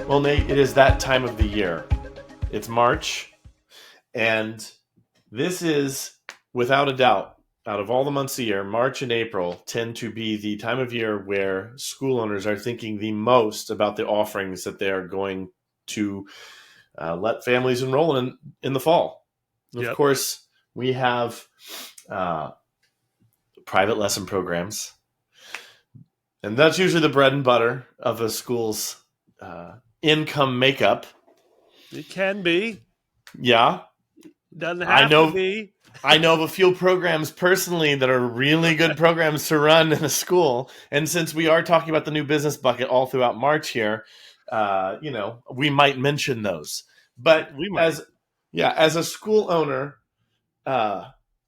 Well, Nate, it is that time of the year. It's March, and this is, without a doubt, out of all the months of the year, March and April tend to be the time of year where school owners are thinking the most about the offerings that they are going to let families enroll in the fall. Of Yep. course, we have private lesson programs, and that's usually the bread and butter of a school's income makeup. It can be. Yeah, Doesn't I have to know. be. I know of a few programs personally that are really good programs to run in a school. And since we are talking about the new business bucket all throughout March here, we might mention those. But We might. as a school owner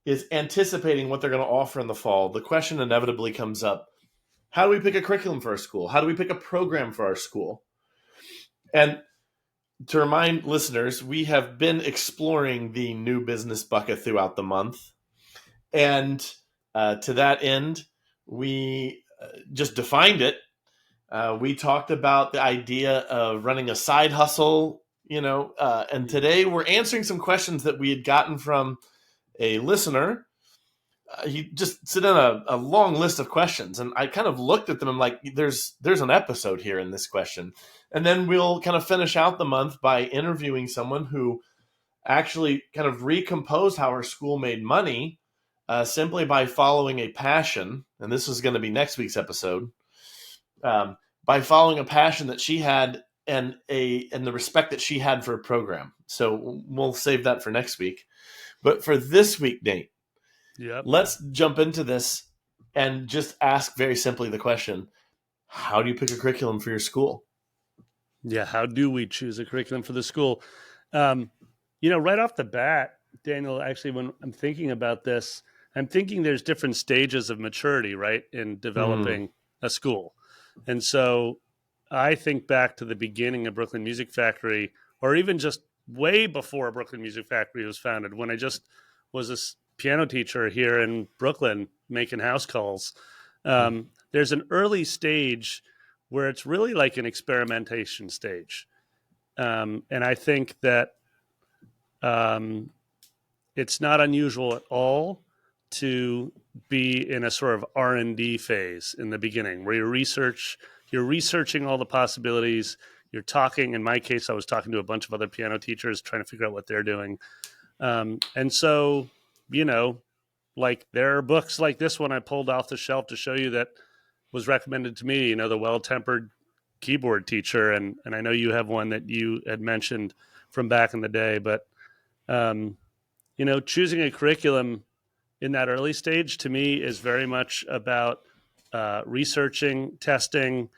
is anticipating what they're going to offer in the fall, the question inevitably comes up: how do we pick a curriculum for our school? How do we pick a program for our school? And to remind listeners, we have been exploring the new business bucket throughout the month. And to that end, we just defined it. We talked about the idea of running a side hustle, and today we're answering some questions that we had gotten from a listener. He just sent in a long list of questions, and I kind of looked at them and like, there's an episode here in this question. And then we'll kind of finish out the month by interviewing someone who actually kind of recomposed how her school made money simply by following a passion. And this is going to be next week's episode. By following a passion that she had and the respect that she had for a program. So we'll save that for next week. But for this week, Nate, Yep. let's jump into this and just ask very simply the question: how do you pick a curriculum for your school? Yeah. How do we choose a curriculum for the school? Right off the bat, Daniel, actually, when I'm thinking about this, I'm thinking there's different stages of maturity, right, in developing a school. And so I think back to the beginning of Brooklyn Music Factory, or even just way before Brooklyn Music Factory was founded, when I just was a piano teacher here in Brooklyn making house calls. There's an early stage where it's really like an experimentation stage. And I think that it's not unusual at all to be in a sort of R&D phase in the beginning where you're researching all the possibilities. You're talking, in my case, I was talking to a bunch of other piano teachers trying to figure out what they're doing. And so, like there are books like this one I pulled off the shelf to show you that was recommended to me, the Well-Tempered Keyboard Teacher. And I know you have one that you had mentioned from back in the day, but, choosing a curriculum in that early stage to me is very much about researching, testing,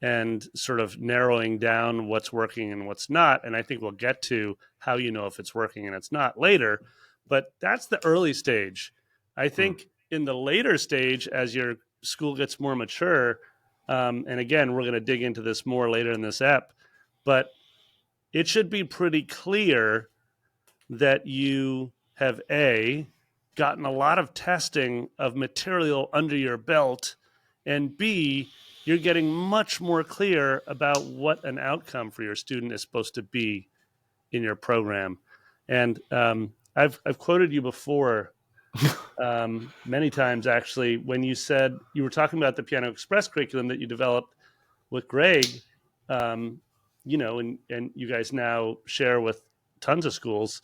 and sort of narrowing down what's working and what's not. And I think we'll get to how you know if it's working and it's not later. But that's the early stage. I think in the later stage, as your school gets more mature, and again, we're going to dig into this more later in this ep, but it should be pretty clear that you have gotten a lot of testing of material under your belt, and B, you're getting much more clear about what an outcome for your student is supposed to be in your program. And I've quoted you before many times, actually, when you said you were talking about the Piano Express curriculum that you developed with Greg, and you guys now share with tons of schools.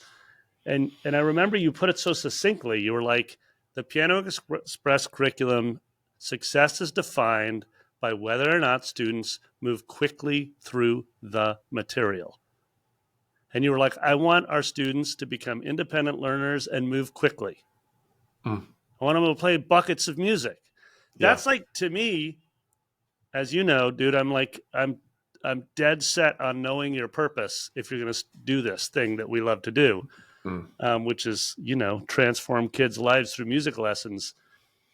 And I remember you put it so succinctly. You were like, the Piano Express curriculum success is defined by whether or not students move quickly through the material. And you were like, I want our students to become independent learners and move quickly. I want them to play buckets of music. That's like, to me, as you know, dude, I'm dead set on knowing your purpose if you're going to do this thing that we love to do, which is, transform kids' lives through music lessons.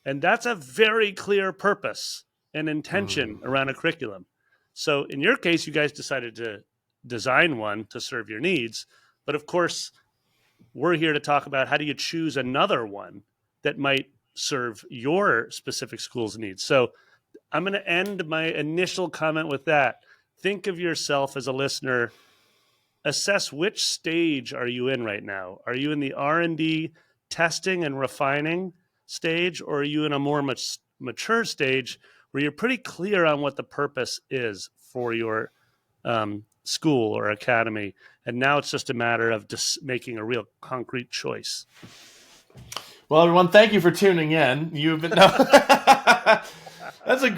And that's a very clear purpose and intention around a curriculum. So in your case, you guys decided to design one to serve your needs. But of course, we're here to talk about how do you choose another one that might serve your specific school's needs. So I'm going to end my initial comment with that. think of yourself as a listener, assess which stage are you in right now. Are you in the R&D testing and refining stage, or are you in a more mature stage where you're pretty clear on what the purpose is for your school or academy, and now it's just a matter of just making a real concrete choice? Well, everyone, thank you for tuning in. You've been That's a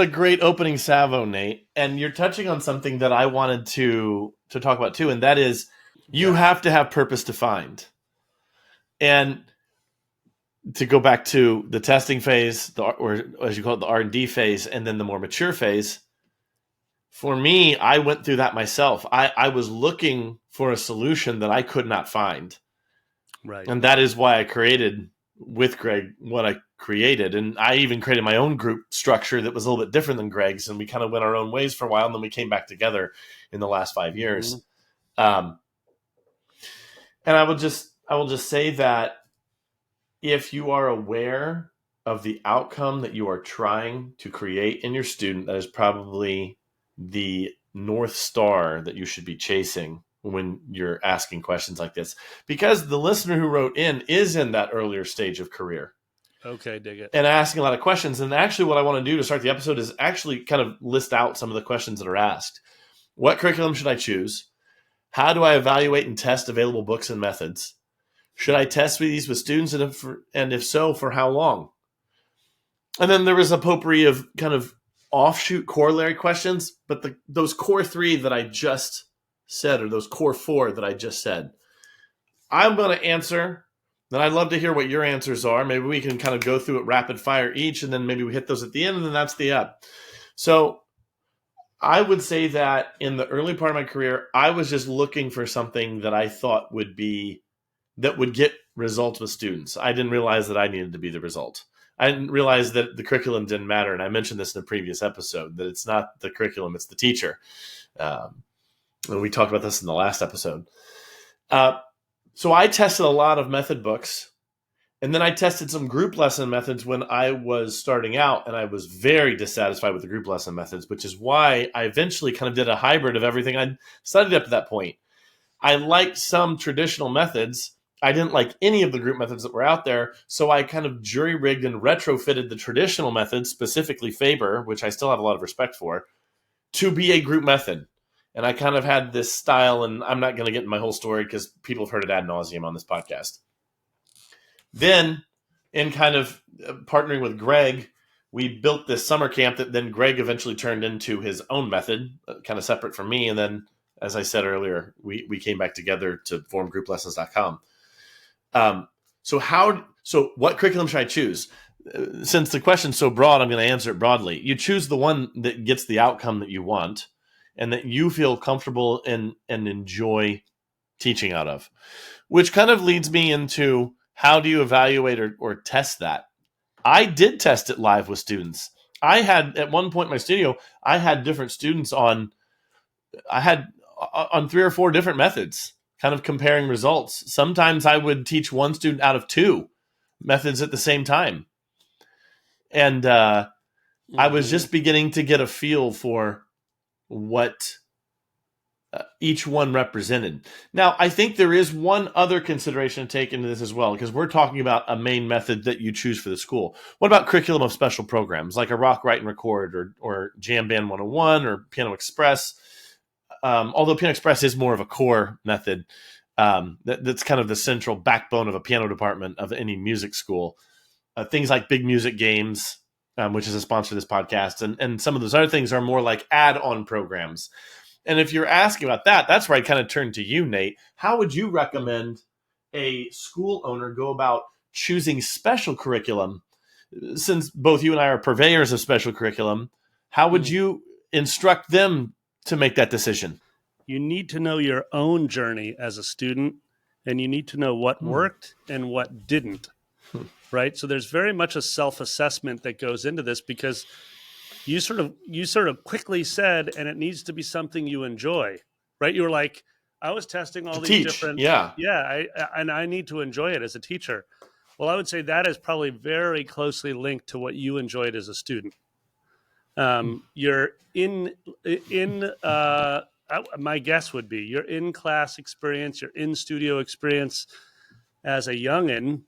great opening salvo, Nate. And you're touching on something that I wanted to talk about too, and that is you have to have purpose defined. And to go back to the testing phase, or as you call it, the R&D phase, and then the more mature phase, for me, I went through that myself. I was looking for a solution that I could not find. Right. And that is why I created with Greg what I created. And I even created my own group structure that was a little bit different than Greg's. And we kind of went our own ways for a while. And then we came back together in the last 5 years. And I will just say that if you are aware of the outcome that you are trying to create in your student, that is probably the North Star that you should be chasing when you're asking questions like this, because the listener who wrote in is in that earlier stage of career. Okay, dig it. And asking a lot of questions. And actually what I want to do to start the episode is actually kind of list out some of the questions that are asked. What curriculum should I choose? How do I evaluate and test available books and methods? Should I test these with students? And if so, for how long? And then there was a potpourri of kind of offshoot corollary questions, but those core 3 that I just said, or those core 4 that I just said, I'm going to answer. Then I'd love to hear what your answers are. Maybe we can kind of go through it rapid fire each, and then maybe we hit those at the end, and then that's the up. So I would say that in the early part of my career, I was just looking for something that I thought would get results with students. I didn't realize that I needed to be the result. I didn't realize that the curriculum didn't matter. And I mentioned this in a previous episode, that it's not the curriculum, it's the teacher. And we talked about this in the last episode. So I tested a lot of method books, and then I tested some group lesson methods when I was starting out, and I was very dissatisfied with the group lesson methods, which is why I eventually kind of did a hybrid of everything I'd studied up to that point. I liked some traditional methods. I didn't like any of the group methods that were out there, so I kind of jury-rigged and retrofitted the traditional methods, specifically Faber, which I still have a lot of respect for, to be a group method. And I kind of had this style, and I'm not going to get into my whole story because people have heard it ad nauseum on this podcast. Then, in kind of partnering with Greg, we built this summer camp that then Greg eventually turned into his own method, kind of separate from me. And then, as I said earlier, we came back together to form grouplessons.com. So what curriculum should I choose? Since the question's so broad, I'm going to answer it broadly. You choose the one that gets the outcome that you want and that you feel comfortable and enjoy teaching out of, which kind of leads me into how do you evaluate or test that? I did test it live with students. I had, at one point in my studio, I had different students on 3 or 4 different methods, kind of comparing results. Sometimes I would teach one student out of 2 methods at the same time. And I was just beginning to get a feel for what each one represented. Now, I think there is one other consideration to take into this as well, because we're talking about a main method that you choose for the school. What about curriculum of special programs, like a Rock, Write, and Record, or Jam Band 101, or Piano Express? Although Piano Express is more of a core method, that's kind of the central backbone of a piano department of any music school. Things like Big Music Games, which is a sponsor of this podcast, and some of those other things are more like add-on programs. And if you're asking about that, that's where I kind of turn to you, Nate. How would you recommend a school owner go about choosing special curriculum? Since both you and I are purveyors of special curriculum, how would you instruct them to make that decision? You need to know your own journey as a student, and you need to know what worked and what didn't, right? So there's very much a self-assessment that goes into this, because you sort of quickly said, and it needs to be something you enjoy, right? You were like, I was testing all these different, and I need to enjoy it as a teacher. Well, I would say that is probably very closely linked to what you enjoyed as a student, You're in my guess would be your in class experience, your in studio experience as a youngin,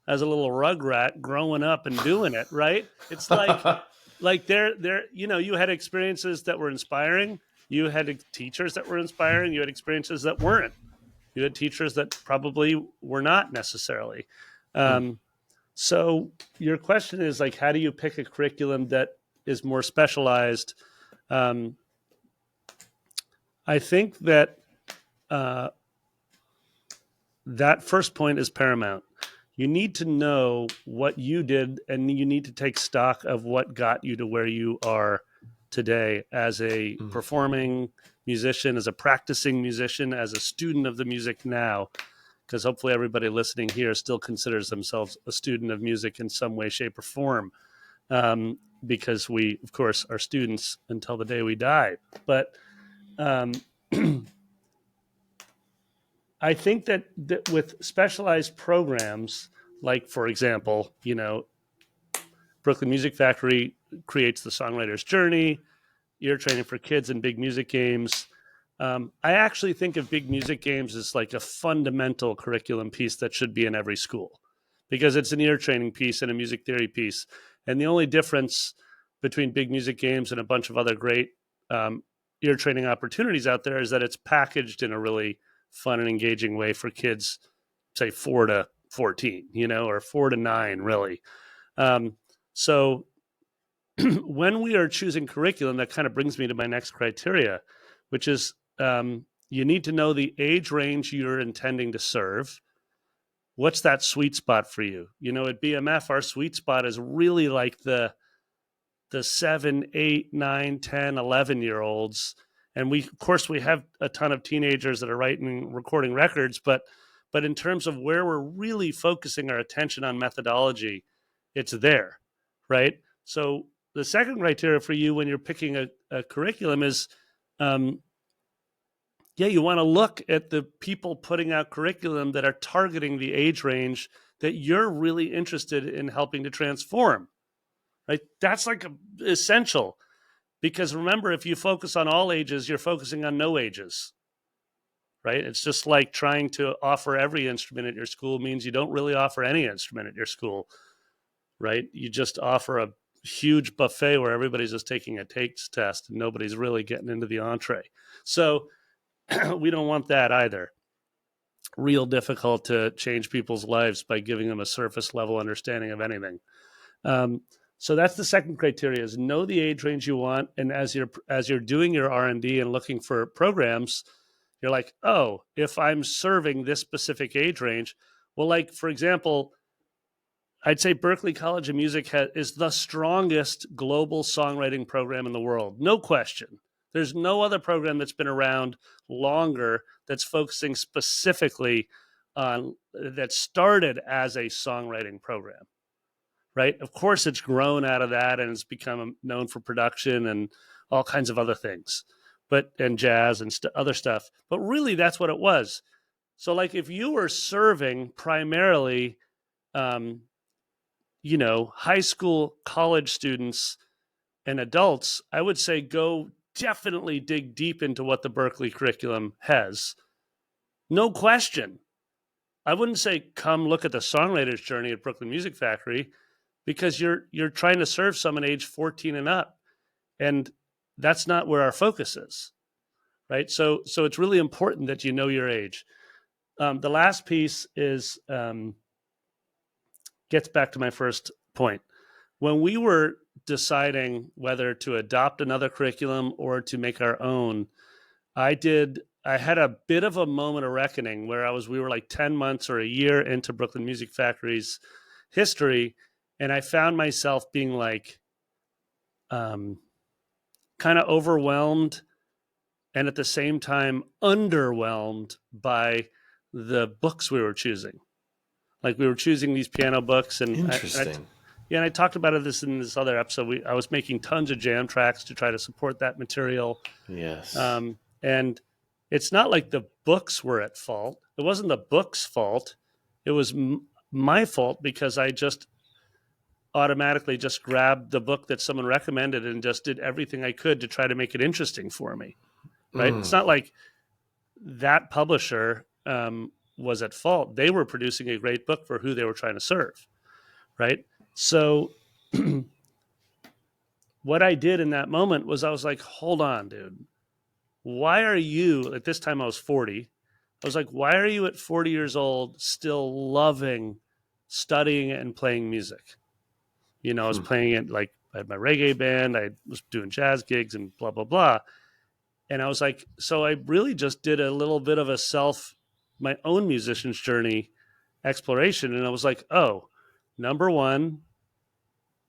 as a little rugrat growing up and doing it, right? It's like there you had experiences that were inspiring, you had teachers that were inspiring, you had experiences that weren't, you had teachers that probably were not necessarily. So your question is like, how do you pick a curriculum that is more specialized? I think that that first point is paramount. You need to know what you did, and you need to take stock of what got you to where you are today as a performing musician, as a practicing musician, as a student of the music now, because hopefully everybody listening here still considers themselves a student of music in some way, shape, or form, because we, of course, are students until the day we die. But I think that with specialized programs, like, for example, Brooklyn Music Factory creates the Songwriter's Journey, ear training for kids, and big music games. I actually think of big music games as like a fundamental curriculum piece that should be in every school, because it's an ear training piece and a music theory piece. And the only difference between big music games and a bunch of other great ear training opportunities out there is that it's packaged in a really fun and engaging way for kids, say 4 to 14, or 4 to 9, really. So when we are choosing curriculum, that kind of brings me to my next criteria, which is you need to know the age range you're intending to serve. What's that sweet spot for you? At BMF, our sweet spot is really like the 7, 8, 9, 10, 11-year-olds. And we have a ton of teenagers that are writing, recording records, but in terms of where we're really focusing our attention on methodology, it's there, right? So the second criteria for you when you're picking a curriculum is, you want to look at the people putting out curriculum that are targeting the age range that you're really interested in helping to transform, right? That's like essential. Because remember, if you focus on all ages, you're focusing on no ages, right? It's just like trying to offer every instrument at your school means you don't really offer any instrument at your school, right? You just offer a huge buffet where everybody's just taking a taste test and nobody's really getting into the entree. So we don't want that either. Real difficult to change people's lives by giving them a surface level understanding of anything. So that's the second criteria: is know the age range you want. And as you're doing your R&D and looking for programs, you're like, oh, if I'm serving this specific age range, well, like, for example, I'd say Berklee College of Music is the strongest global songwriting program in the world. No question. There's no other program that's been around longer that's focusing specifically on, that started as a songwriting program. Right? Of course, it's grown out of that and it's become known for production and all kinds of other things, and jazz and other stuff. But really, that's what it was. So, like, if you were serving primarily, high school, college students and adults, I would say go definitely dig deep into what the Berklee curriculum has. No question. I wouldn't say come look at the Songwriter's Journey at Brooklyn Music Factory, because you're trying to serve someone age 14 and up, and that's not where our focus is, right? So it's really important that you know your age. The last piece is gets back to my first point. When we were deciding whether to adopt another curriculum or to make our own, I had a bit of a moment of reckoning where we were like 10 months or a year into Brooklyn Music Factory's history. And I found myself being like, kind of overwhelmed and at the same time underwhelmed by the books we were choosing. Like, we were choosing these piano books, and interesting. I talked about this in this other episode. I was making tons of jam tracks to try to support that material. Yes. And it's not like the books were at fault. It wasn't the book's fault. It was my fault, because I just automatically just grabbed the book that someone recommended and just did everything I could to try to make it interesting for me. Right? It's not like that publisher was at fault. They were producing a great book for who they were trying to serve. Right? So what I did in that moment was I was like, hold on, dude. Why are you, at this time I was 40, I was like, why are you at 40 years old still loving studying and playing music? You know, I was playing it, like I had my reggae band, I was doing jazz gigs and blah, blah, blah. And I was like, so I really just did a little bit of my own musician's journey exploration. And I was like, oh, number one,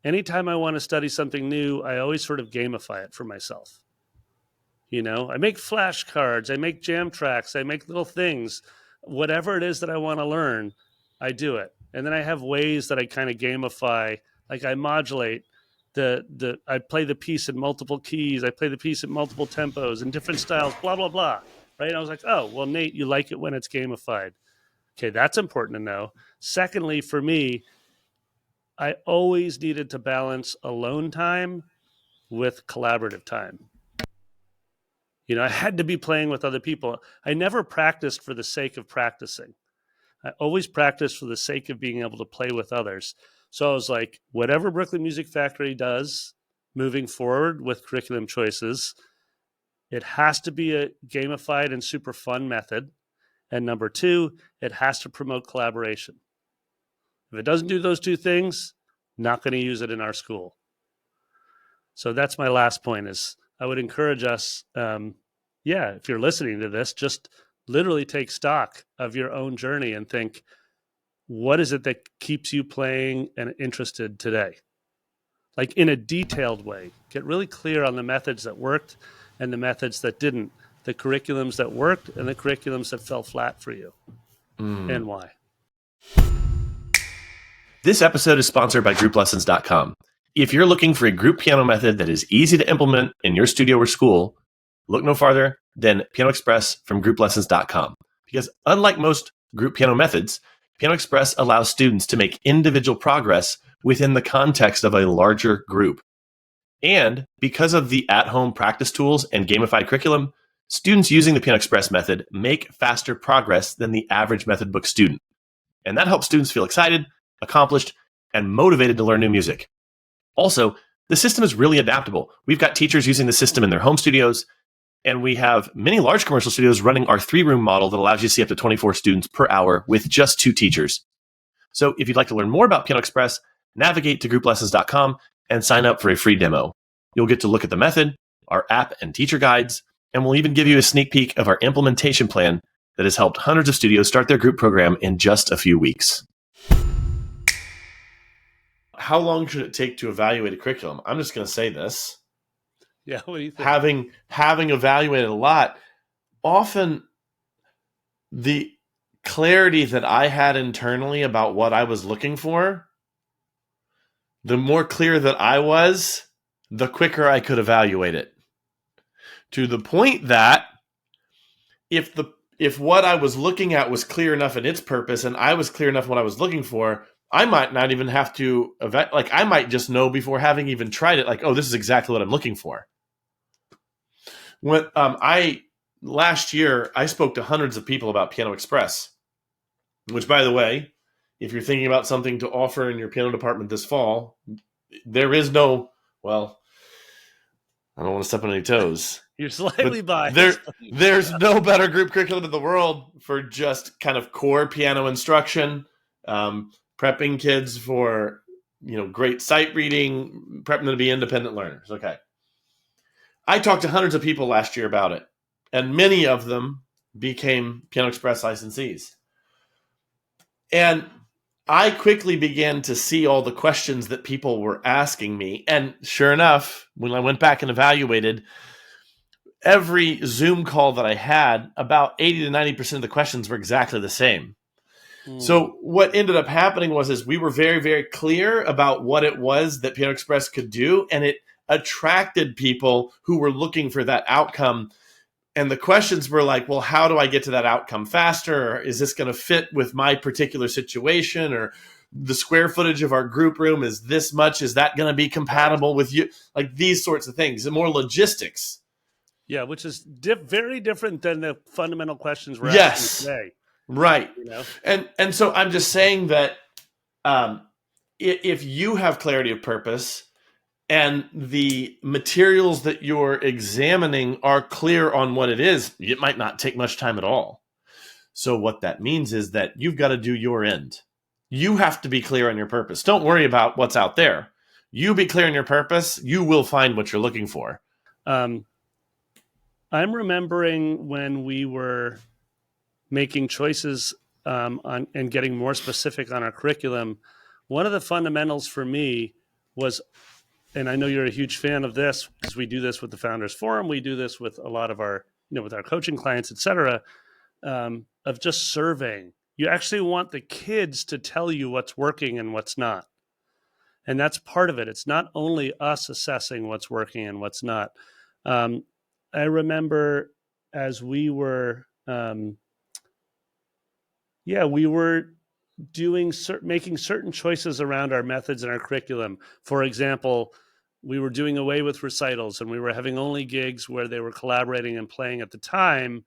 anytime I want to study something new, I always sort of gamify it for myself. You know, I make flashcards, I make jam tracks, I make little things, whatever it is that I want to learn, I do it. And then I have ways that I kind of gamify, like I modulate I play the piece in multiple keys, I play the piece in multiple tempos in different styles, blah, blah, blah. Right. And I was like, oh, well, Nate, you like it when it's gamified. Okay, that's important to know. Secondly, for me, I always needed to balance alone time with collaborative time. You know, I had to be playing with other people. I never practiced for the sake of practicing. I always practiced for the sake of being able to play with others. So I was like, whatever Brooklyn Music Factory does moving forward with curriculum choices, it has to be a gamified and super fun method. And number two, it has to promote collaboration. If it doesn't do those two things, not going to use it in our school. So that's my last point is, I would encourage us, if you're listening to this, just literally take stock of your own journey and think, what is it that keeps you playing and interested today? Like in a detailed way, get really clear on the methods that worked and the methods that didn't, the curriculums that worked and the curriculums that fell flat for you, and why. This episode is sponsored by grouplessons.com. If you're looking for a group piano method that is easy to implement in your studio or school, look no farther than Piano Express from grouplessons.com. Because unlike most group piano methods, Piano Express allows students to make individual progress within the context of a larger group. And because of the at-home practice tools and gamified curriculum, students using the Piano Express method make faster progress than the average method book student. And that helps students feel excited, accomplished, and motivated to learn new music. Also, the system is really adaptable. We've got teachers using the system in their home studios, and we have many large commercial studios running our 3-room model that allows you to see up to 24 students per hour with just 2 teachers. So if you'd like to learn more about Piano Express, navigate to grouplessons.com and sign up for a free demo. You'll get to look at the method, our app and teacher guides, and we'll even give you a sneak peek of our implementation plan that has helped hundreds of studios start their group program in just a few weeks. How long should it take to evaluate a curriculum? I'm just going to say this. Yeah, what do you think? Having evaluated a lot, often the clarity that I had internally about what I was looking for, the more clear that I was, the quicker I could evaluate it. To the point that if what I was looking at was clear enough in its purpose and I was clear enough in what I was looking for, I might not even have to I might just know before having even tried it, like, oh, this is exactly what I'm looking for. When last year I spoke to hundreds of people about Piano Express, which, by the way, if you're thinking about something to offer in your piano department this fall, there is no, well, I don't want to step on any toes. You're slightly biased. There's no better group curriculum in the world for just kind of core piano instruction, prepping kids for, great sight reading, prepping them to be independent learners. Okay. I talked to hundreds of people last year about it, and many of them became Piano Express licensees. And I quickly began to see all the questions that people were asking me. And sure enough, when I went back and evaluated every Zoom call that I had, about 80 to 90% of the questions were exactly the same. So what ended up happening was we were very, very clear about what it was that Piano Express could do, and it attracted people who were looking for that outcome. And the questions were like, well, how do I get to that outcome faster? Or is this going to fit with my particular situation? Or the square footage of our group room is this much. Is that going to be compatible with you? Like these sorts of things, and more logistics. Yeah, which is very different than the fundamental questions we're asking Yes, today. right. You know, And so I'm just saying that if you have clarity of purpose and the materials that you're examining are clear on what it is, it might not take much time at all. So what that means is that you've got to do your end. You have to be clear on your purpose. Don't worry about what's out there. You be clear on your purpose, you will find what you're looking for. I'm remembering when we were making choices on and getting more specific on our curriculum. One of the fundamentals for me was, and I know you're a huge fan of this because we do this with the Founders Forum, we do this with a lot of our, with our coaching clients, et cetera, of just surveying. You actually want the kids to tell you what's working and what's not. And that's part of it. It's not only us assessing what's working and what's not. I remember as we were, we were making certain choices around our methods and our curriculum. For example, we were doing away with recitals, and we were having only gigs where they were collaborating and playing at the time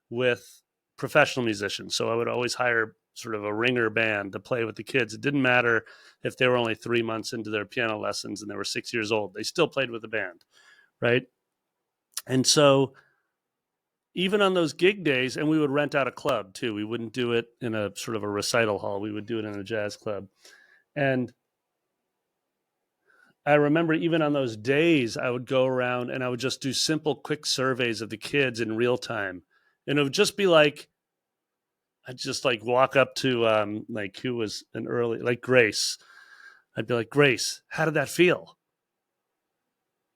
with professional musicians. So I would always hire sort of a ringer band to play with the kids. It didn't matter if they were only 3 months into their piano lessons and they were 6 years old. They still played with the band, right? And so even on those gig days, and we would rent out a club too. We wouldn't do it in a sort of a recital hall. We would do it in a jazz club. And I remember even on those days, I would go around and I would just do simple, quick surveys of the kids in real time. And it would just be like, I'd just like walk up to like who was an early, like Grace. I'd be like, Grace, how did that feel?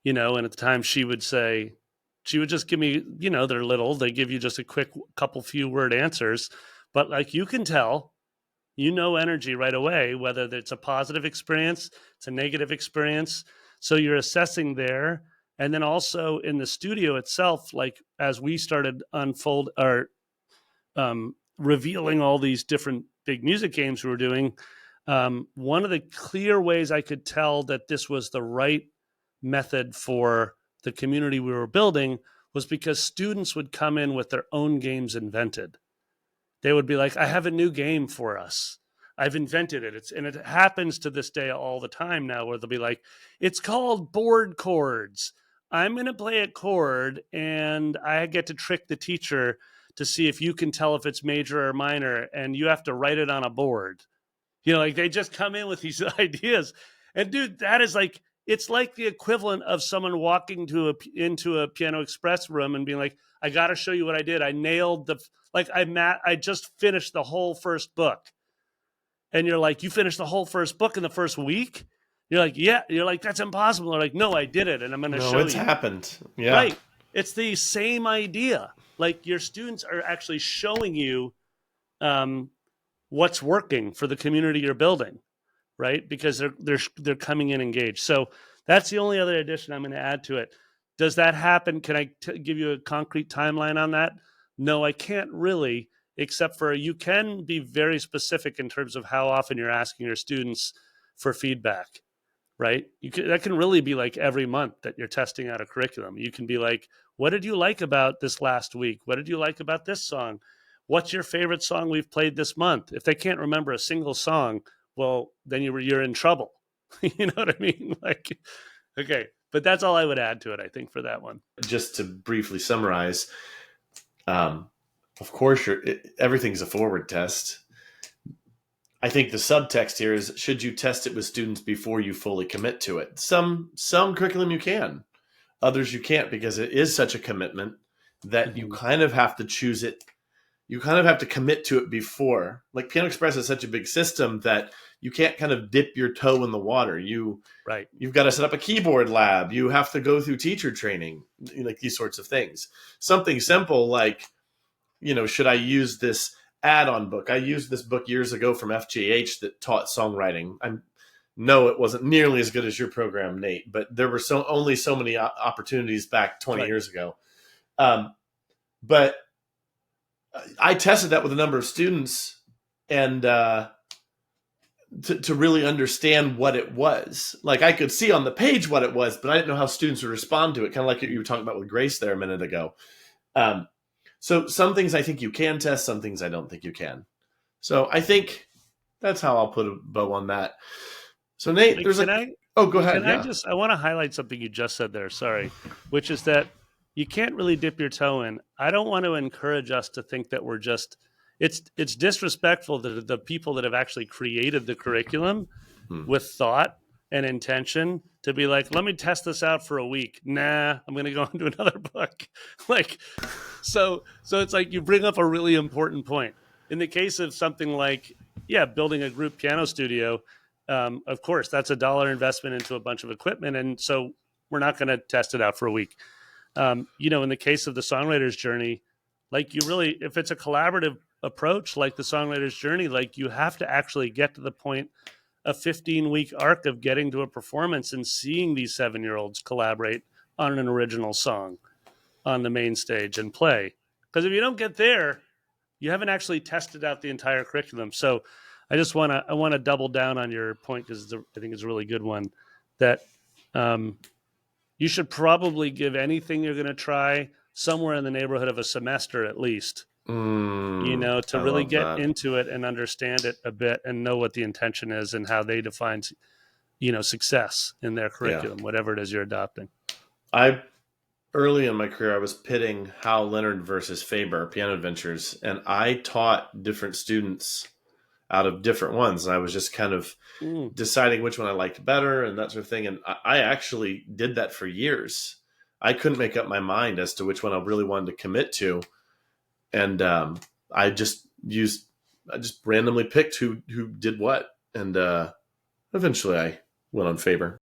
And at the time she would just give me, they're little, they give you just a quick couple few word answers, but like you can tell, energy right away, whether it's a positive experience, it's a negative experience. So you're assessing there. And then also in the studio itself, like as we started revealing all these different big music games we were doing, one of the clear ways I could tell that this was the right method for the community we were building was because students would come in with their own games invented. They would be like, I have a new game for us. I've invented it. And it happens to this day all the time now where they'll be like, it's called board chords. I'm going to play a chord and I get to trick the teacher to see if you can tell if it's major or minor, and you have to write it on a board. Like they just come in with these ideas. And dude, that is like, it's like the equivalent of someone walking into a Piano Express room and being like, I got to show you what I did. I nailed I just finished the whole first book. And you're like, you finished the whole first book in the first week? You're like, yeah. You're like, that's impossible. They're like, no, I did it. And I'm going to show you. It's happened. Yeah. Right. It's the same idea. Like your students are actually showing you what's working for the community you're building. Right? Because they're coming in engaged. So that's the only other addition I'm going to add to it. Does that happen? Can I give you a concrete timeline on that? No, I can't really, except for you can be very specific in terms of how often you're asking your students for feedback, right? That can really be like every month that you're testing out a curriculum. You can be like, what did you like about this last week? What did you like about this song? What's your favorite song we've played this month? If they can't remember a single song, well, then you're in trouble. You know what I mean? Like, okay. But that's all I would add to it, I think, for that one. Just to briefly summarize, of course, everything's a forward test. I think the subtext here is, should you test it with students before you fully commit to it? Some curriculum you can. Others you can't, because it is such a commitment that you kind of have to choose it. You kind of have to commit to it before. Like Piano Express is such a big system that you can't kind of dip your toe in the water. You've got to set up a keyboard lab. You have to go through teacher training, like these sorts of things. Something simple like, should I use this add-on book? I used this book years ago from FGH that taught songwriting. No, it wasn't nearly as good as your program, Nate, but there were only so many opportunities back 20 years ago. But I tested that with a number of students, and to really understand what it was. Like I could see on the page what it was, but I didn't know how students would respond to it. Kind of like you were talking about with Grace there a minute ago. So some things I think you can test, some things I don't think you can. So I think that's how I'll put a bow on that. So Nate, go ahead. Yeah. I want to highlight something you just said there. Sorry, which is that you can't really dip your toe in. I don't want to encourage us to think that we're just. It's disrespectful to the people that have actually created the curriculum with thought and intention to be like, let me test this out for a week. Nah, I'm going to go into another book. So it's like you bring up a really important point. In the case of something like, building a group piano studio, of course, that's $1 investment into a bunch of equipment. And so we're not going to test it out for a week. In the case of the songwriter's journey, like if it's a collaborative approach, like the songwriter's journey, like you have to actually get to the point, a 15-week arc of getting to a performance and seeing these 7-year-olds collaborate on an original song on the main stage and play. Because if you don't get there, you haven't actually tested out the entire curriculum. So I want to double down on your point, because I think it's a really good one, that you should probably give anything you're going to try somewhere in the neighborhood of a semester at least, to really get into it and understand it a bit and know what the intention is and how they define, success in their curriculum, whatever it is you're adopting. Early in my career, I was pitting Hal Leonard versus Faber, Piano Adventures, and I taught different students out of different ones. And I was just kind of deciding which one I liked better and that sort of thing. And I actually did that for years. I couldn't make up my mind as to which one I really wanted to commit to. And I just randomly picked who did what. And eventually I went on Faber.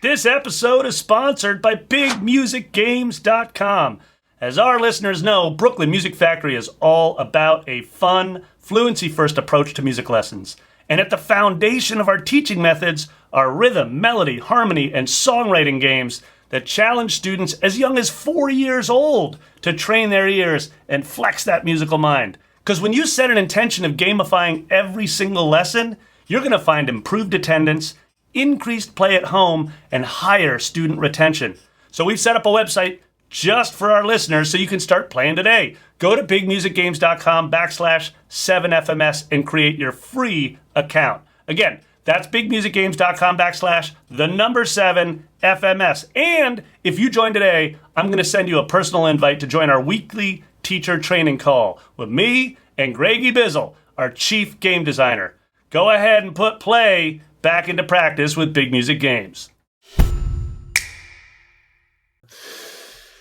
This episode is sponsored by BigMusicGames.com. As our listeners know, Brooklyn Music Factory is all about a fun, fluency-first approach to music lessons. And at the foundation of our teaching methods are rhythm, melody, harmony, and songwriting games that challenge students as young as 4 years old to train their ears and flex that musical mind. Because when you set an intention of gamifying every single lesson, you're going to find improved attendance, increased play at home, and higher student retention. So we've set up a website just for our listeners so you can start playing today. Go to bigmusicgames.com/7FMS and create your free account. Again, that's bigmusicgames.com/7FMS. And if you join today, I'm going to send you a personal invite to join our weekly teacher training call with me and Greggy Bizzle, our chief game designer. Go ahead and put play back into practice with Big Music Games.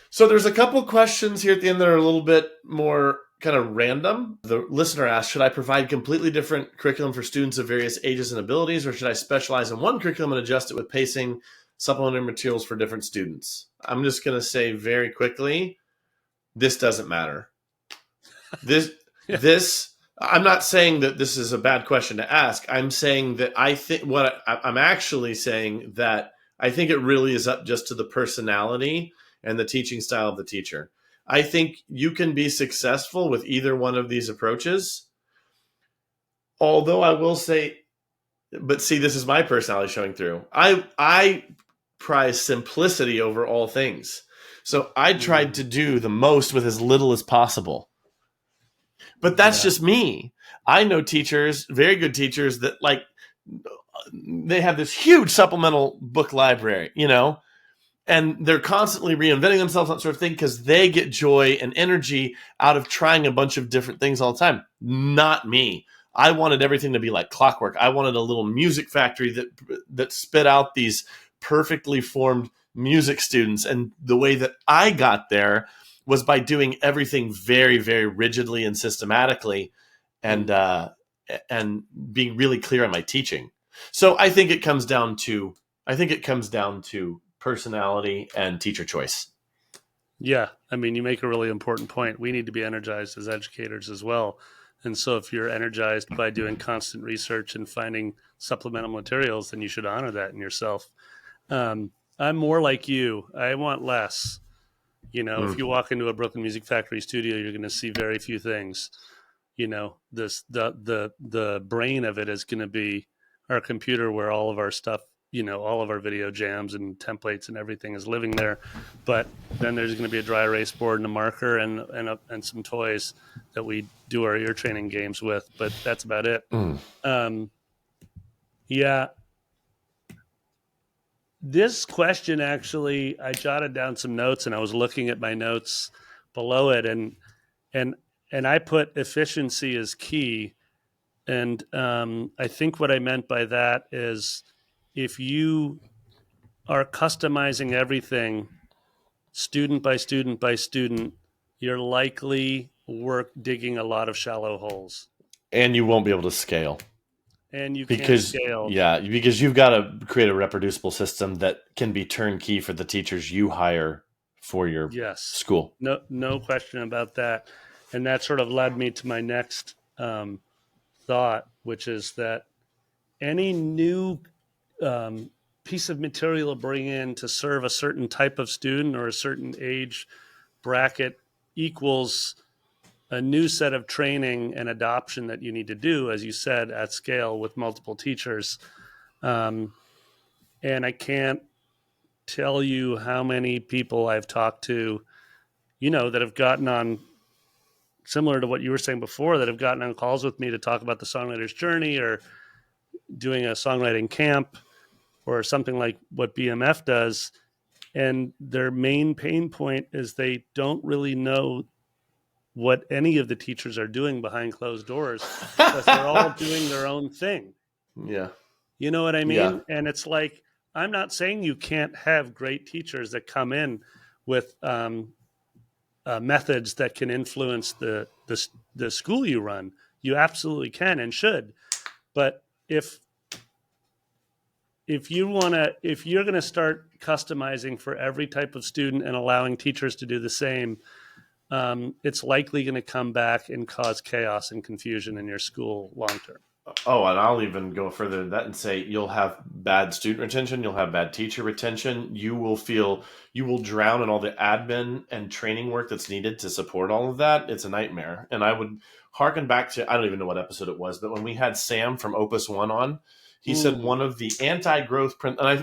So there's a couple questions here at the end that are a little bit more kind of random. The listener asked, should I provide completely different curriculum for students of various ages and abilities, or should I specialize in one curriculum and adjust it with pacing, supplementary materials for different students? I'm just going to say very quickly, this doesn't matter. I'm not saying that this is a bad question to ask. I'm saying that I'm actually saying that I think it really is up just to the personality and the teaching style of the teacher. I think you can be successful with either one of these approaches. Although I will say, but see, this is my personality showing through. I prize simplicity over all things. So I tried to do the most with as little as possible. But that's just me. I know teachers, very good teachers, that they have this huge supplemental book library, and they're constantly reinventing themselves, that sort of thing, because they get joy and energy out of trying a bunch of different things all the time. Not me. I wanted everything to be like clockwork. I wanted a little music factory that spit out these perfectly formed music students. And the way that I got there was by doing everything very, very rigidly and systematically, and being really clear on my teaching. So I think it comes down to personality and teacher choice. Yeah. I mean, you make a really important point. We need to be energized as educators as well. And so if you're energized by doing constant research and finding supplemental materials, then you should honor that in yourself. I'm more like you. I want less. If you walk into a Brooklyn Music Factory studio, you're going to see very few things. the brain of it is going to be our computer, where all of our stuff, all of our video jams and templates and everything is living there. But then there's going to be a dry erase board and a marker and some toys that we do our ear training games with. But that's about it. Yeah. This question, actually, I jotted down some notes and I was looking at my notes below it, and I put efficiency as key. And I think what I meant by that is, if you are customizing everything student by student by student, you're likely digging a lot of shallow holes. And you won't be able to scale. And you can't scale. Yeah, because you've got to create a reproducible system that can be turnkey for the teachers you hire for your school. No question about that. And that sort of led me to my next thought, which is that any new piece of material to bring in to serve a certain type of student or a certain age bracket equals a new set of training and adoption that you need to do, as you said, at scale with multiple teachers. And I can't tell you how many people I've talked to, that have gotten on, similar to what you were saying before, that have gotten on calls with me to talk about the songwriter's journey or doing a songwriting camp or something like what BMF does. And their main pain point is they don't really know what any of the teachers are doing behind closed doors, because they're all doing their own thing. Yeah. You know what I mean? Yeah. And it's like, I'm not saying you can't have great teachers that come in with methods that can influence the school you run. You absolutely can and should. But if you're going to start customizing for every type of student and allowing teachers to do the same, it's likely going to come back and cause chaos and confusion in your school long term. Oh, and I'll even go further than that and say you'll have bad student retention, you'll have bad teacher retention, you will drown in all the admin and training work that's needed to support all of that. It's a nightmare. And I would harken back to, I don't even know what episode it was, but when we had Sam from Opus One on, he said one of the anti-growth,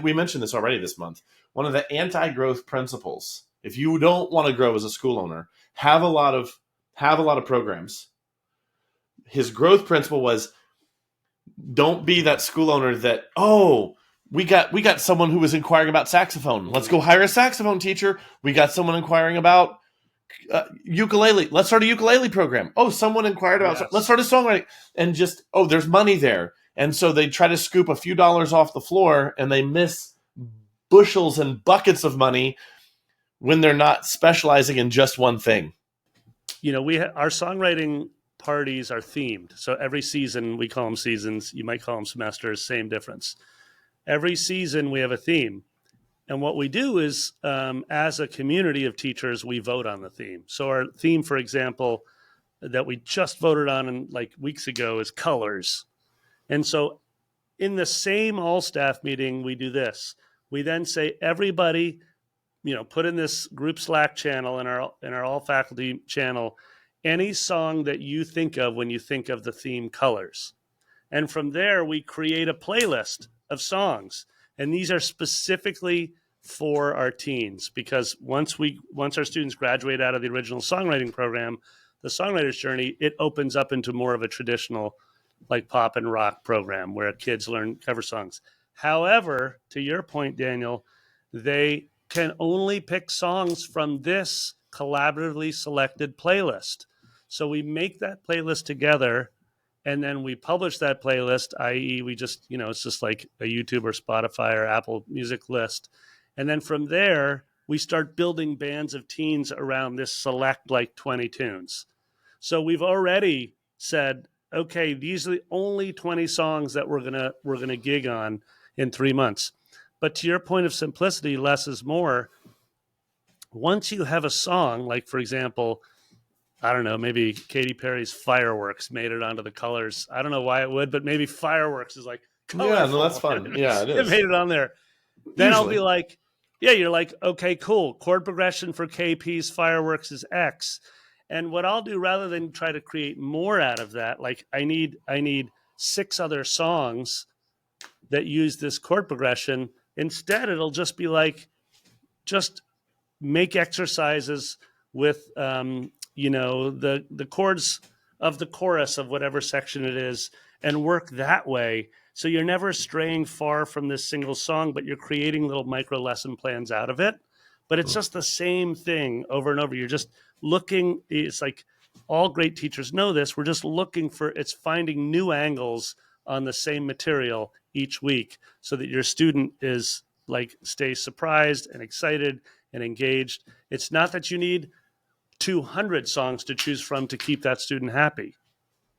we mentioned this already this month, one of the anti-growth principles, if you don't want to grow as a school owner, have a lot of programs. His growth principle was, don't be that school owner that, we got someone who was inquiring about saxophone. Let's go hire a saxophone teacher. We got someone inquiring about ukulele. Let's start a ukulele program. Oh, someone inquired about, let's start a songwriting. And just, there's money there. And so they try to scoop a few dollars off the floor and they miss bushels and buckets of money when they're not specializing in just one thing. Our songwriting parties are themed. So every season, we call them seasons. You might call them semesters, same difference. Every season we have a theme. And what we do is, as a community of teachers, we vote on the theme. So our theme, for example, that we just voted on weeks ago is colors. And so in the same all-staff meeting, we do this. We then say, everybody, put in this group Slack channel, in our all-faculty channel, any song that you think of when you think of the theme colors. And from there, we create a playlist of songs. And these are specifically for our teens, because once our students graduate out of the original songwriting program, the songwriter's journey, it opens up into more of a traditional pop and rock program where kids learn cover songs. However, to your point, Daniel, they can only pick songs from this collaboratively selected playlist. So we make that playlist together, and then we publish that playlist, i.e. we just, it's just like a YouTube or Spotify or Apple Music list. And then from there, we start building bands of teens around this select 20 tunes. So we've already said, okay, these are the only 20 songs that we're gonna gig on in 3 months. But to your point of simplicity, less is more. Once you have a song, for example, I don't know, maybe Katy Perry's Fireworks made it onto the colors. I don't know why it would, but maybe Fireworks is colorful. Yeah, no, that's fun. Yeah, it is. It made it on there. Then I'll be you're okay, cool. Chord progression for KP's Fireworks is X. And what I'll do, rather than try to create more out of that, like I need 6 other songs that use this chord progression. Instead, it'll just be like, just make exercises with, the chords of the chorus of whatever section it is, and work that way. So you're never straying far from this single song, but you're creating little micro lesson plans out of it. But it's just the same thing over and over. You're just looking, it's like all great teachers know this. We're just looking for, it's finding new angles on the same material each week so that your student is like, stays surprised and excited and engaged. It's not that you need 200 songs to choose from to keep that student happy.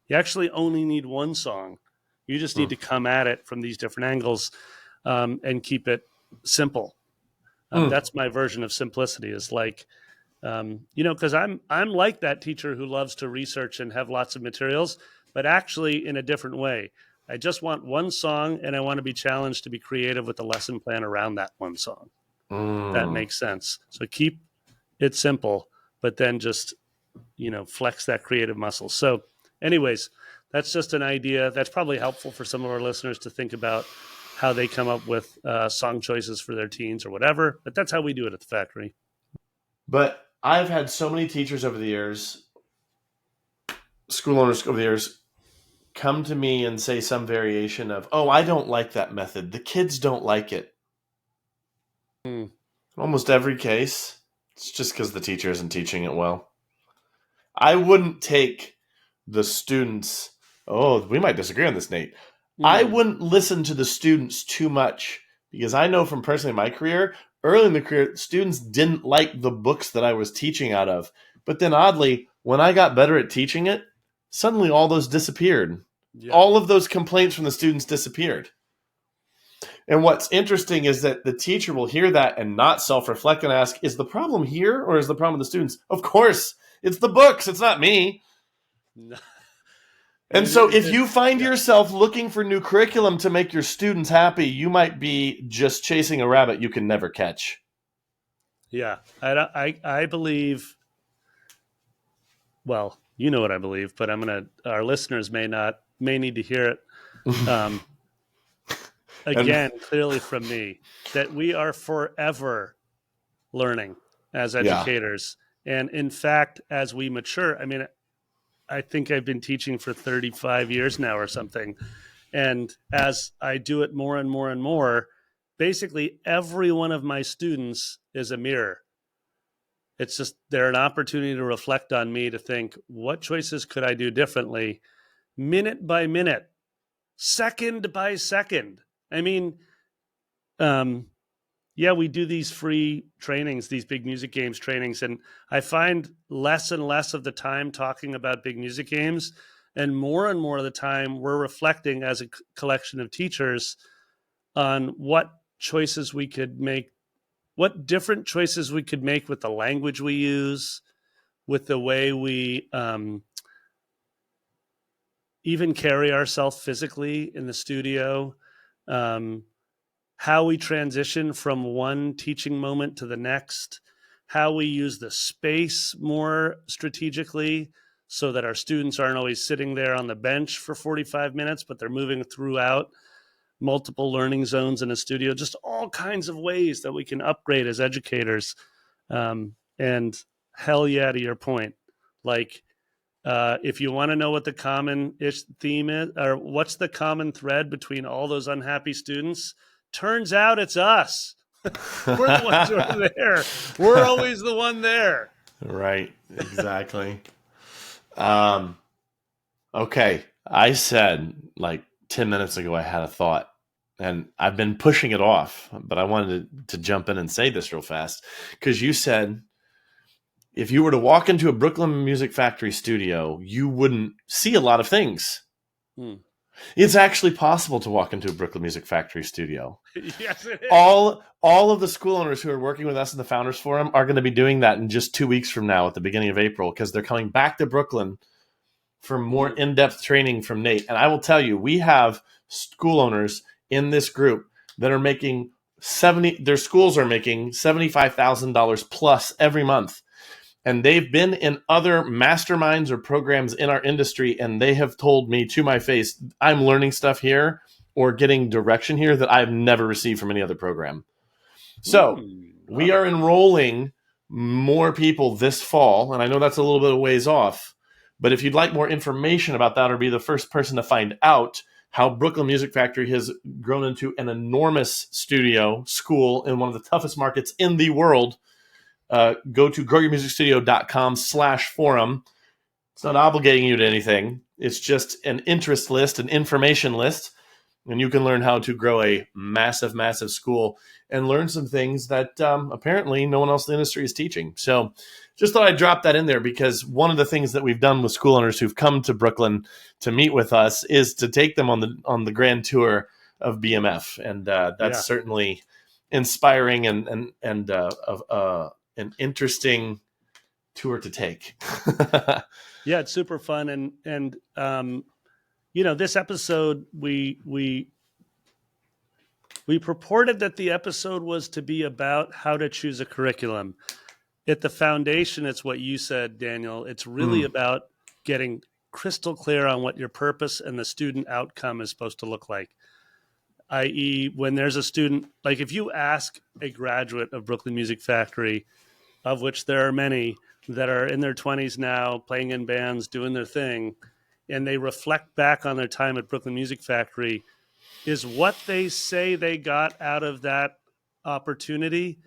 You actually only need 1 song. You just need to come at it from these different angles and keep it simple. That's my version of simplicity, is like, because I'm like that teacher who loves to research and have lots of materials, but actually in a different way. I just want 1 song, and I want to be challenged to be creative with the lesson plan around that 1 song. That makes sense. So keep it simple, but then just, flex that creative muscle. So anyways, that's just an idea. That's probably helpful for some of our listeners to think about how they come up with song choices for their teens or whatever. But that's how we do it at the factory. But I've had so many teachers over the years, school owners over the years, come to me and say some variation of, oh, I don't like that method. The kids don't like it. In almost every case, it's just because the teacher isn't teaching it well. I wouldn't take the students. Oh, we might disagree on this, Nate. I wouldn't listen to the students too much, because I know from personally my career, early in the career, students didn't like the books that I was teaching out of. But then oddly, when I got better at teaching it, suddenly all those disappeared. Yeah. All of those complaints from the students disappeared. And what's interesting is that the teacher will hear that and not self-reflect and ask, is the problem here or is the problem with the students? Of course, it's the books. It's not me. No. And so if you find yourself looking for new curriculum to make your students happy, you might be just chasing a rabbit you can never catch. Yeah, I believe, well, you know what I believe, but our listeners may need to hear it. Again, clearly from me, that we are forever learning as educators. Yeah. And in fact, as we mature, I think I've been teaching for 35 years now or something. And as I do it more and more and more, basically every one of my students is a mirror. It's just, they're an opportunity to reflect on me, to think, what choices could I do differently, minute by minute, second by second. We do these free trainings, these big music games trainings, and I find less and less of the time talking about big music games, and more of the time we're reflecting as a collection of teachers on what choices we could make, what different choices we could make with the language we use, with the way we even carry ourselves physically in the studio, how we transition from one teaching moment to the next, how we use the space more strategically so that our students aren't always sitting there on the bench for 45 minutes, but they're moving throughout multiple learning zones in a studio, just all kinds of ways that we can upgrade as educators. And hell yeah, to your point, like, if you want to know what the common-ish theme is, or what's the common thread between all those unhappy students, turns out it's us. We're the ones who are there. We're always the one there. Right. Exactly. Okay. I said like 10 minutes ago, I had a thought, and I've been pushing it off, but I wanted to jump in and say this real fast, because you said, if you were to walk into a Brooklyn Music Factory studio, you wouldn't see a lot of things. It's actually possible to walk into a Brooklyn Music Factory studio. Yes, it is. All of the school owners who are working with us in the Founders Forum are going to be doing that in just 2 weeks from now at the beginning of April, because they're coming back to Brooklyn for more in-depth training from Nate. And I will tell you, we have school owners in this group that are making their schools are making $75,000 plus every month. and they've been in other masterminds or programs in our industry, and they have told me to my face, I'm learning stuff here or getting direction here that I've never received from any other program. So we are enrolling more people this fall, and I know that's a little bit of ways off, but if you'd like more information about that or be the first person to find out how Brooklyn Music Factory has grown into an enormous studio school in one of the toughest markets in the world, go to growyourmusicstudio.com/forum. It's not obligating you to anything. It's just an interest list, an information list, and you can learn how to grow a massive, massive school and learn some things that apparently no one else in the industry is teaching. So just thought I'd drop that in there, because one of the things that we've done with school owners who've come to Brooklyn to meet with us is to take them on the grand tour of BMF. And that's certainly inspiring and an interesting tour to take. Yeah, it's super fun. And this episode, we purported that the episode was to be about how to choose a curriculum. At the foundation, it's what you said, Daniel. It's really about getting crystal clear on what your purpose and the student outcome is supposed to look like. I.e., when there's a student, like if you ask a graduate of Brooklyn Music Factory, of which there are many that are in their 20s now, playing in bands, doing their thing, and they reflect back on their time at Brooklyn Music Factory, is what they say they got out of that opportunity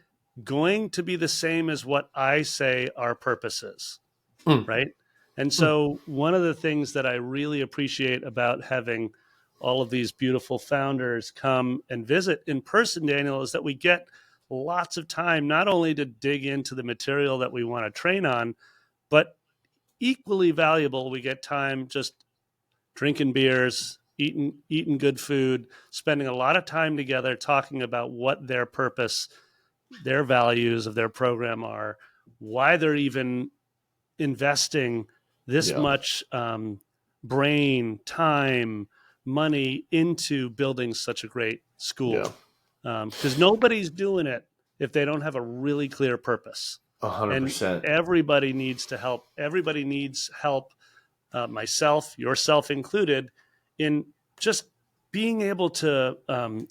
going to be the same as what I say our purpose is, right? And so one of the things that I really appreciate about having all of these beautiful founders come and visit in person, Daniel, is that we get lots of time not only to dig into the material that we want to train on, but equally valuable, we get time just drinking beers, eating good food, spending a lot of time together talking about what their purpose, their values of their program are, why they're even investing this much brain, time, money into building such a great school. Because nobody's doing it if they don't have a really clear purpose. 100%. And everybody needs to help. Everybody needs help, myself, yourself included, in just being able to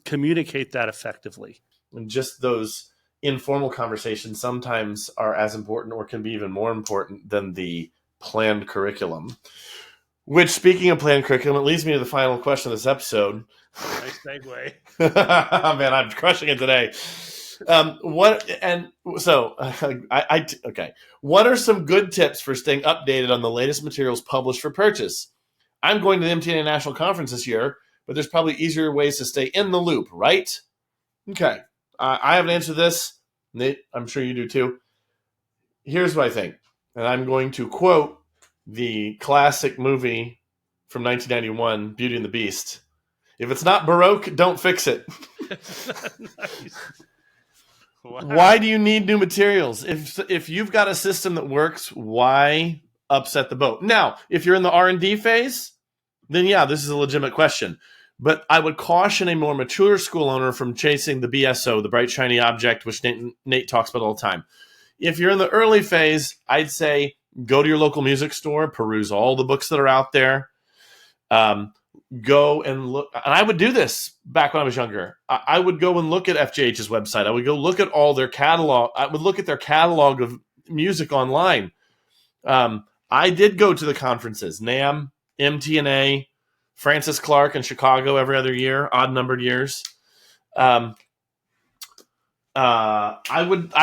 communicate that effectively. And just those informal conversations sometimes are as important or can be even more important than the planned curriculum. Which, speaking of planned curriculum, it leads me to the final question of this episode. Nice segue. Man, I'm crushing it today. What are some good tips for staying updated on the latest materials published for purchase? I'm going to the MTNA National Conference this year, but there's probably easier ways to stay in the loop, right? Okay. I have an answer to this. Nate, I'm sure you do too. Here's what I think. And I'm going to quote the classic movie from 1991, Beauty and the Beast. If it's not Baroque, don't fix it. Nice. Wow. Why do you need new materials? If you've got a system that works, why upset the boat? Now, if you're in the R&D phase, then yeah, this is a legitimate question. But I would caution a more mature school owner from chasing the BSO, the bright, shiny object, which Nate talks about all the time. If you're in the early phase, I'd say go to your local music store, peruse all the books that are out there. Go and look. And I would do this back when I was younger. I would go and look at FJH's website. I would go look at all their catalog. I would look at their catalog of music online. I did go to the conferences, NAMM, MTNA, Francis Clark in Chicago every other year, odd numbered years. I would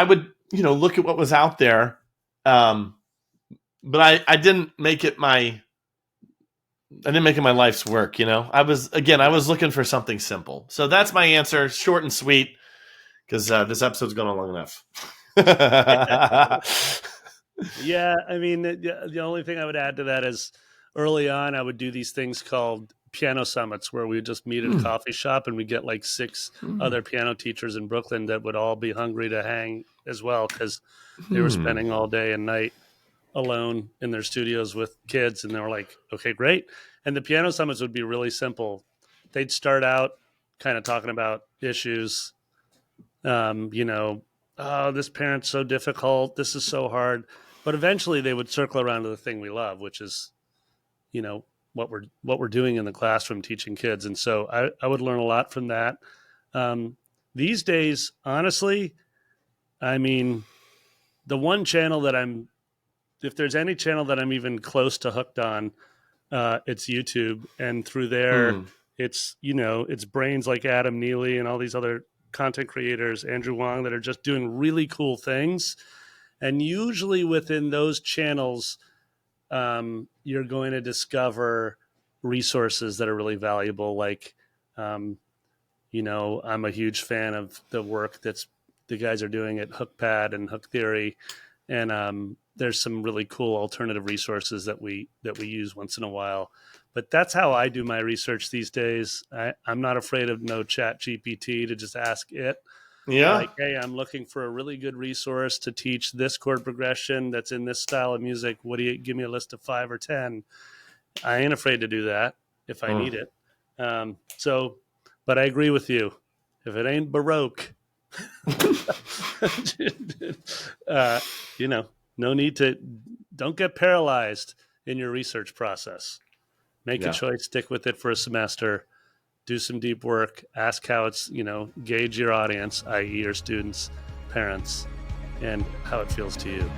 look at what was out there. But I didn't make it my life's work, I was looking for something simple. So that's my answer, short and sweet, because this episode's gone on long enough. Yeah, I mean, the only thing I would add to that is early on, I would do these things called piano summits where we would just meet at a coffee shop and we get like 6 other piano teachers in Brooklyn that would all be hungry to hang as well, because they were spending all day and night alone in their studios with kids, and they were like, okay, great. And the piano summits would be really simple. They'd start out kind of talking about issues, oh, this parent's so difficult, this is so hard. but eventually they would circle around to the thing we love, which is, what we're doing in the classroom, teaching kids. And so I would learn a lot from that. These days, honestly, I mean, the one channel that if there's any channel that I'm even close to hooked on, it's YouTube. And through there, it's brains like Adam Neely and all these other content creators, Andrew Wong, that are just doing really cool things. And usually within those channels, you're going to discover resources that are really valuable. Like, I'm a huge fan of the work that's the guys are doing at HookPad and Hook Theory. And there's some really cool alternative resources that we use once in a while. But that's how I do my research these days. I'm not afraid of no Chat GPT to just ask it. Yeah. Like, hey, I'm looking for a really good resource to teach this chord progression that's in this style of music. What do you give me a list of 5 or 10? I ain't afraid to do that if I need it. But I agree with you. If it ain't Baroque, no need to, don't get paralyzed in your research process. Make a choice, stick with it for a semester, do some deep work, ask how it's, gauge your audience, i.e. your students, parents, and how it feels to you.